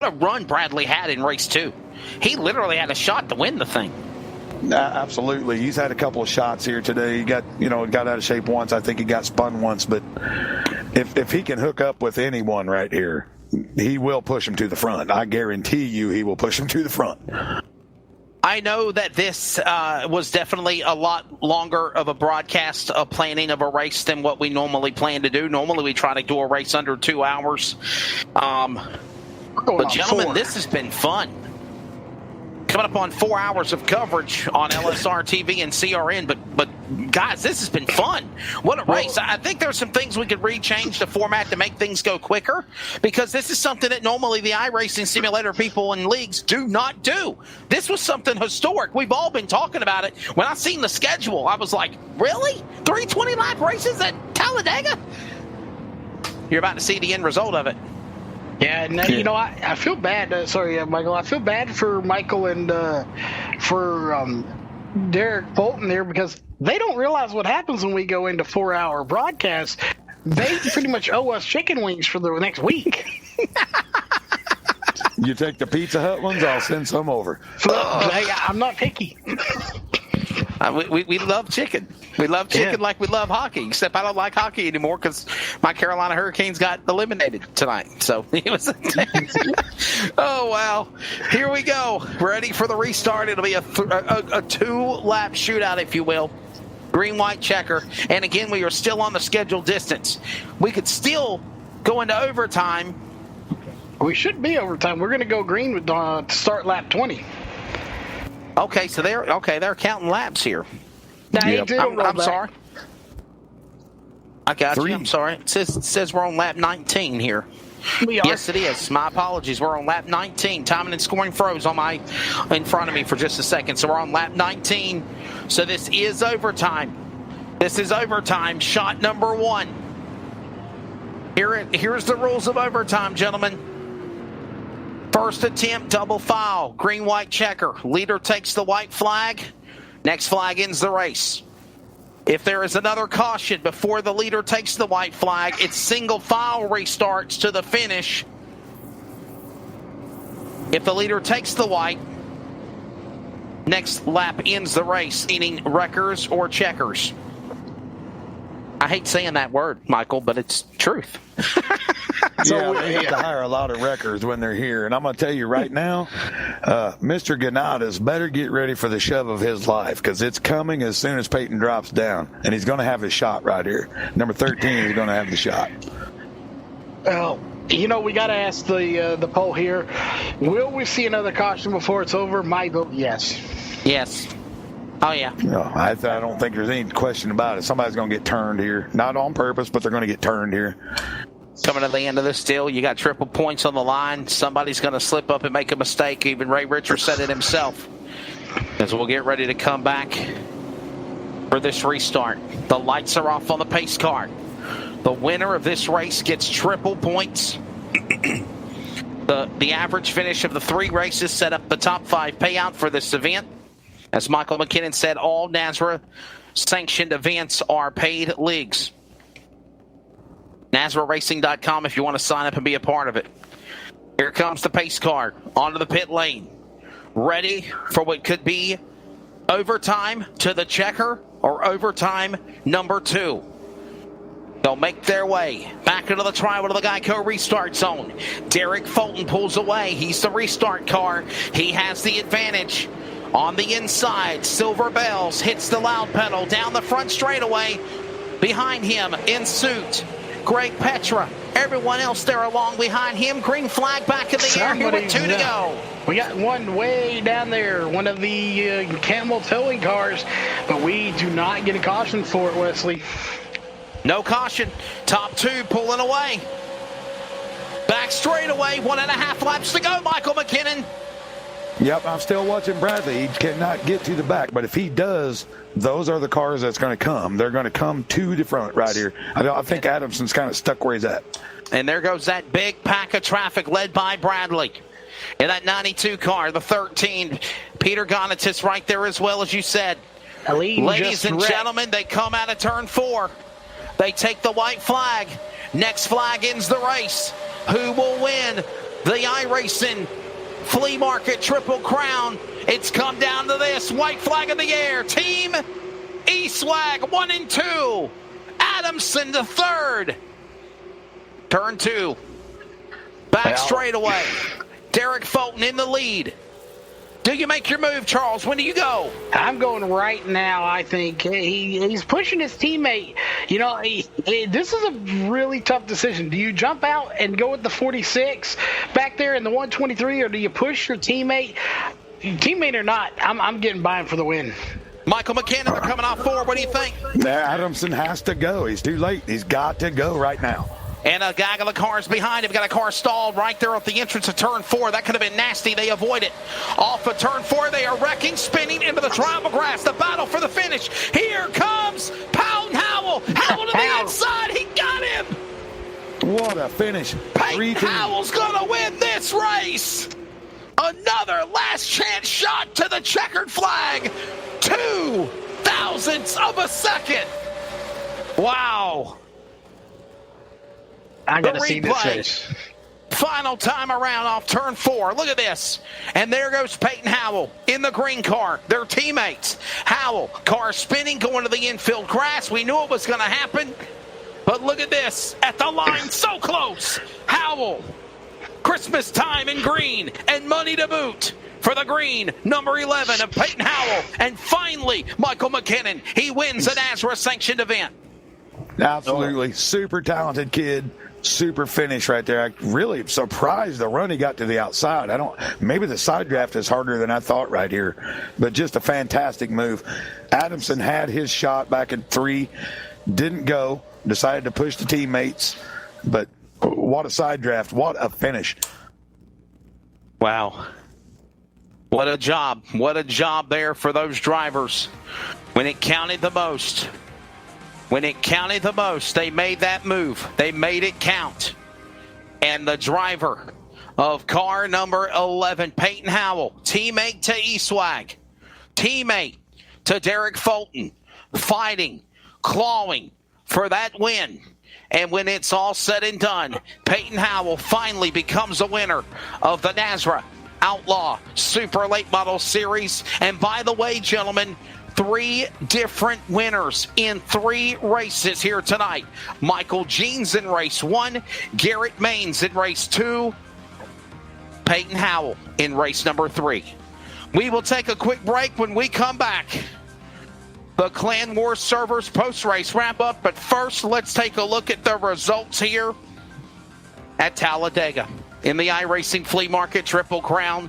a run Bradley had in race 2. He literally had a shot to win the thing. Absolutely. He's had a couple of shots here today. He got out of shape once. I think he got spun once. But if he can hook up with anyone right here, he will push him to the front. I guarantee you he will push him to the front. I know that this was definitely a lot longer of a broadcast planning of a race than what we normally plan to do. Normally we try to do a race under 2 hours. But gentlemen, this has been fun. Coming up on 4 hours of coverage on LSR TV and CRN, but guys, this has been fun. What a race. I think there's some things we could rechange the format to make things go quicker, because this is something that normally the iRacing simulator people and leagues do not do. This was something historic. We've all been talking about it. When I seen the schedule, I was like, really? 320 lap races at Talladega? You're about to see the end result of it. Yeah, and I feel bad. Sorry, Michael. I feel bad for Michael and for Derek Bolton there, because they don't realize what happens when we go into 4-hour broadcasts. They pretty much owe us chicken wings for the next week. You take the Pizza Hut ones, I'll send some over. Hey, I'm not picky. We love chicken. We love chicken like we love hockey, except I don't like hockey anymore because my Carolina Hurricanes got eliminated tonight. So it was oh, wow. Here we go. Ready for the restart. It'll be a 2-lap shootout, if you will. Green, white checker. And again, we are still on the scheduled distance. We could still go into overtime. We should be overtime. We're going to go green to start lap 20. Okay, so they're counting laps here. Yep. I'm sorry. I got you. I'm sorry. It says we're on lap 19 here. We are. Yes, it is. My apologies. We're on lap 19. Timing and scoring froze in front of me for just a second. So we're on lap 19. So this is overtime. This is overtime. Shot number 1. Here's the rules of overtime, gentlemen. First attempt, double foul, green, white checker. Leader takes the white flag. Next flag ends the race. If there is another caution before the leader takes the white flag, it's single file restarts to the finish. If the leader takes the white, next lap ends the race, meaning wreckers or checkers. I hate saying that word, Michael, but it's truth. So they have to hire a lot of wreckers when they're here. And I'm going to tell you right now, Mr. Ganadas better get ready for the shove of his life, because it's coming as soon as Peyton drops down. And he's going to have his shot right here. Number 13 is going to have the shot. Well, we got to ask the poll here. Will we see another caution before it's over? My vote, yes. Yes. Oh, yeah. No, I don't think there's any question about it. Somebody's going to get turned here. Not on purpose, but they're going to get turned here. Coming to the end of this deal, you got triple points on the line. Somebody's going to slip up and make a mistake. Even Ray Richards said it himself. As we'll get ready to come back for this restart. The lights are off on the pace card. The winner of this race gets triple points. The average finish of the 3 races set up the top 5 payout for this event. As Michael McKinnon said, all NASRA sanctioned events are paid leagues. NASRARacing.com if you want to sign up and be a part of it. Here comes the pace car onto the pit lane. Ready for what could be overtime to the checker or overtime number 2. They'll make their way back into the tribal to the Geico restart zone. Derek Fulton pulls away. He's the restart car. He has the advantage. On the inside, Silver Bells hits the loud pedal down the front straightaway. Behind him, in suit, Greg Petra. Everyone else there along behind him. Green flag back in the air here with 2 to go. We got one way down there, one of the camel towing cars, but we do not get a caution for it, Wesley. No caution. Top 2 pulling away. Back straightaway, 1.5 laps to go, Michael McKinnon. Yep, I'm still watching Bradley. He cannot get to the back, but if he does, those are the cars that's going to come. They're going to come to the front right here. I think Adamson's kind of stuck where he's at. And there goes that big pack of traffic led by Bradley. In that 92 car, the 13, Peter Gonatis right there as well, as you said. Ladies and gentlemen, they come out of turn 4. They take the white flag. Next flag ends the race. Who will win? the iRacing Flea Market Triple Crown. It's come down to this. White flag in the air. Team eSwag 1 and 2. Adamson the third. Turn 2. Back straightaway. Derek Fulton in the lead. Do you make your move, Charles? When do you go? I'm going right now, I think. He's pushing his teammate. You know, this is a really tough decision. Do you jump out and go with the 46 back there in the 123, or do you push your teammate? Teammate or not, I'm getting by him for the win. Michael McKinnon, they're coming off forward. What do you think? Adamson has to go. He's too late. He's got to go right now. And a gaggle of cars behind him. Got a car stalled right there at the entrance of turn 4. That could have been nasty. They avoid it. Off of turn 4, they are wrecking, spinning into the tribal grass. The battle for the finish. Here comes Pound Howell. Howell to the inside. He got him. What a finish. Peyton Howell's going to win this race. Another last chance shot to the checkered flag. 2 thousandths of a second. Wow. I got to see this race. Final time around off turn 4. Look at this. And there goes Peyton Howell in the green car. Their teammates. Howell, car spinning, going to the infield grass. We knew it was going to happen. But look at this. At the line, so close. Howell. Christmas time in green and money to boot for the green, number 11 of Peyton Howell. And finally, Michael McKinnon. He wins a NASRA sanctioned event. Absolutely. Super talented kid. Super finish right there. I really surprised the run he got to the outside. Maybe the side draft is harder than I thought right here, but just a fantastic move. Adamson had his shot back at 3, didn't go, decided to push the teammates, but what a side draft. What a finish. Wow. What a job. What a job there for those drivers. When it counted the most. When it counted the most, they made that move. They made it count. And the driver of car number 11, Peyton Howell, teammate to eSwag, teammate to Derek Fulton, fighting, clawing for that win. And when it's all said and done, Peyton Howell finally becomes a winner of the NASRA Outlaw Super Late Model Series. And by the way, gentlemen, 3 different winners in 3 races here tonight. Michael Jeans in race 1, Garrett Maines in race 2, Peyton Howell in race number 3. We will take a quick break. When we come back, the Clan Wars servers post-race wrap-up. But first, let's take a look at the results here at Talladega in the iRacing Flea Market Triple Crown.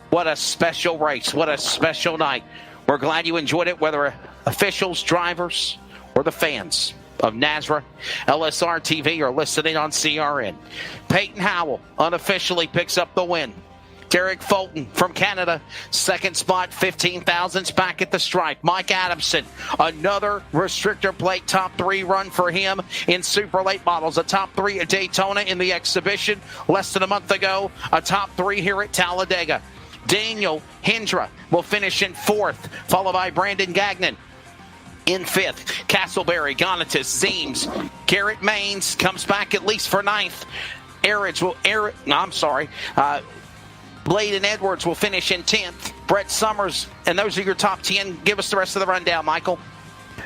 What a special race. What a special night. We're glad you enjoyed it, whether officials, drivers, or the fans of NASRA, LSR TV, or listening on CRN. Peyton Howell unofficially picks up the win. Derek Fulton from Canada, second spot, 15 thousandths back at the stripe. Mike Adamson, another restrictor plate top 3 run for him in super late models. A top 3 at Daytona in the exhibition less than a month ago. A top 3 here at Talladega. Daniel Hendra will finish in 4th, followed by Brandon Gagnon in 5th. Castleberry, Gonatas, Zeems, Garrett Maines comes back at least for 9th. Blade and Edwards will finish in 10th. Brett Summers, and those are your top 10. Give us the rest of the rundown, Michael.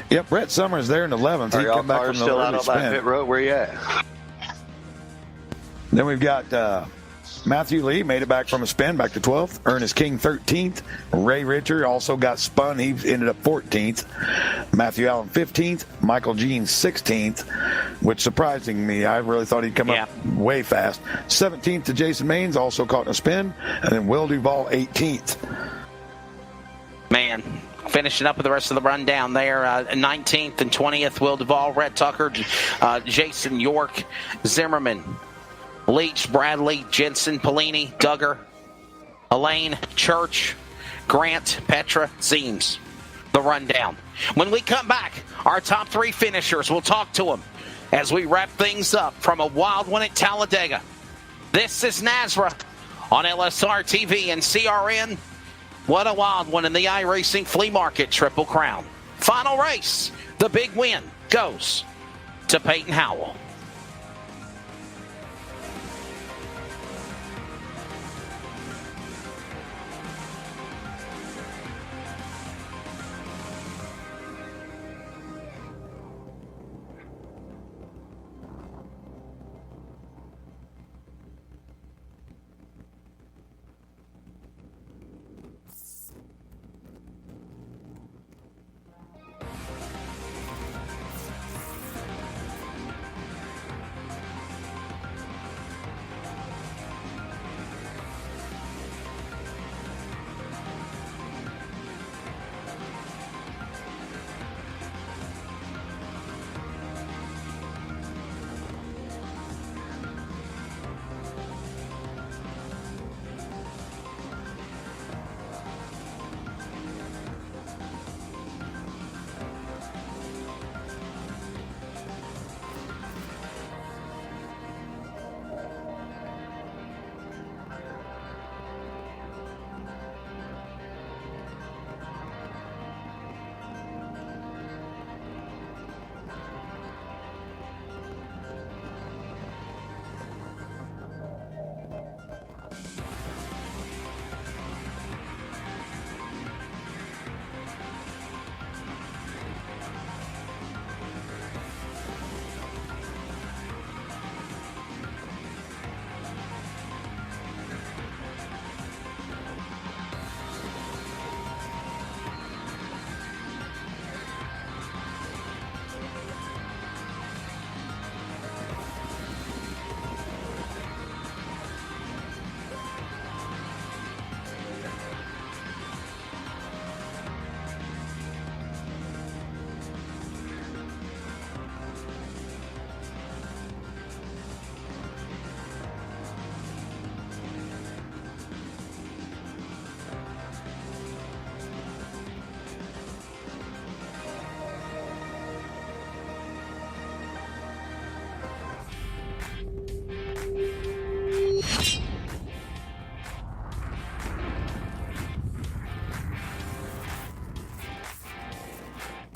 Yep, Brett Summers there in 11th. He come back from the still out on that pit road. Where you at? Then we've got Matthew Lee made it back from a spin, back to 12th. Ernest King, 13th. Ray Richard also got spun. He ended up 14th. Matthew Allen, 15th. Michael Jean, 16th, which surprising me. I really thought he'd come up way fast. 17th to Jason Maines, also caught in a spin. And then Will Duvall, 18th. Man, finishing up with the rest of the rundown there. 19th and 20th, Will Duvall, Rhett Tucker, Jason York, Zimmerman, Leach, Bradley, Jensen, Pellini, Duggar, Elaine, Church, Grant, Petra, Zeems. The rundown. When we come back, our top 3 finishers, we'll talk to them as we wrap things up from a wild one at Talladega. This is NASRA on LSR TV and CRN. What a wild one in the iRacing Flea Market Triple Crown. Final race, the big win goes to Peyton Howell.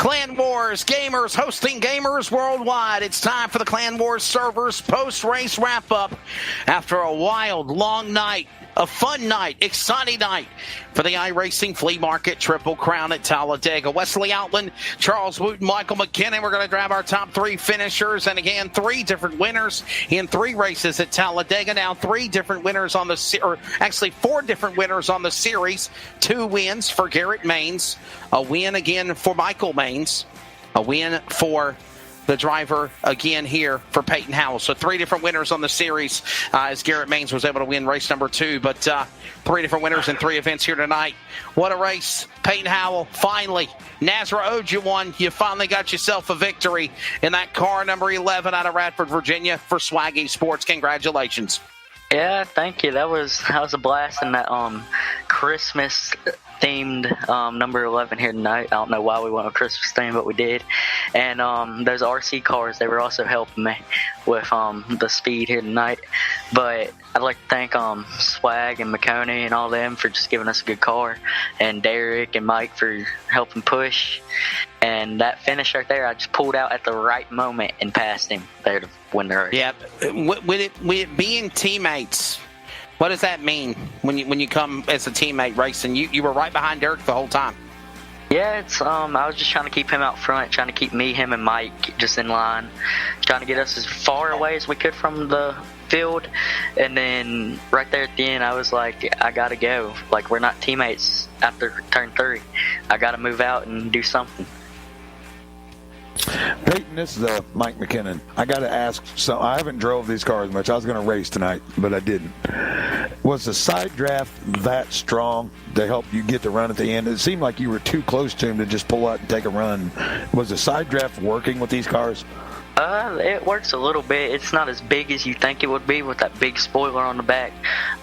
Clan Wars gamers hosting gamers worldwide. It's time for the Clan Wars servers post-race wrap-up after a wild, long night. A fun night, exciting night for the iRacing Flea Market Triple Crown at Talladega. Wesley Outland, Charles Wooten, Michael McKinnon. We're going to grab our top 3 finishers. And again, 3 different winners in 3 races at Talladega. Now 3 different winners on the, or actually 4 different winners on the series. 2 wins for Garrett Maines. A win again for Michael Maines. A win for the driver again here for Peyton Howell. So 3 different winners on the series as Garrett Maines was able to win race number 2. But 3 different winners in 3 events here tonight. What a race. Peyton Howell, finally. NASRA owed you one. You finally got yourself a victory in that car number 11 out of Radford, Virginia for Swag eSports. Congratulations. Yeah, thank you. That was a blast in that Christmas themed number 11 here tonight. I don't know why we went with Christmas theme, but we did. And those RC cars, they were also helping me with the speed here tonight. But I'd like to thank Swag and McConey and all them for just giving us a good car, and Derek and Mike for helping push. And that finish right there, I just pulled out at the right moment and passed him there to win the race. Yeah, with it being teammates, what does that mean when you come as a teammate racing? You were right behind Derek the whole time. Yeah, it's I was just trying to keep him out front, trying to keep me, him, and Mike just in line, trying to get us as far away as we could from the field. And then right there at the end, I was like, I gotta go. Like, we're not teammates after turn 3. I gotta move out and do something. Peyton, this is Mike McKinnon. I got to ask, so I haven't drove these cars much. I was going to race tonight, but I didn't. Was the side draft that strong to help you get the run at the end? It seemed like you were too close to him to just pull out and take a run. Was the side draft working with these cars? It works a little bit. It's not as big as you think it would be with that big spoiler on the back,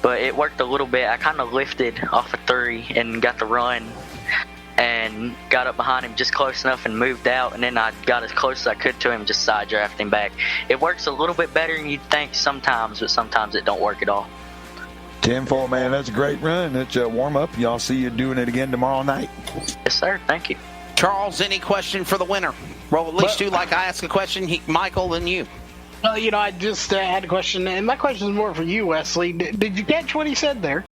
but it worked a little bit. I kind of lifted off of 3 and got the run, and got up behind him just close enough and moved out, and then I got as close as I could to him and just side drafted him back. It works a little bit better than you'd think sometimes, but sometimes it don't work at all. 10-4, man. That's a great run. That's a warm-up. Y'all see you doing it again tomorrow night. Yes, sir. Thank you. Charles, any question for the winner? Well, at least do like I ask a question, Michael, and you. I just had a question, and my question is more for you, Wesley. Did you catch what he said there?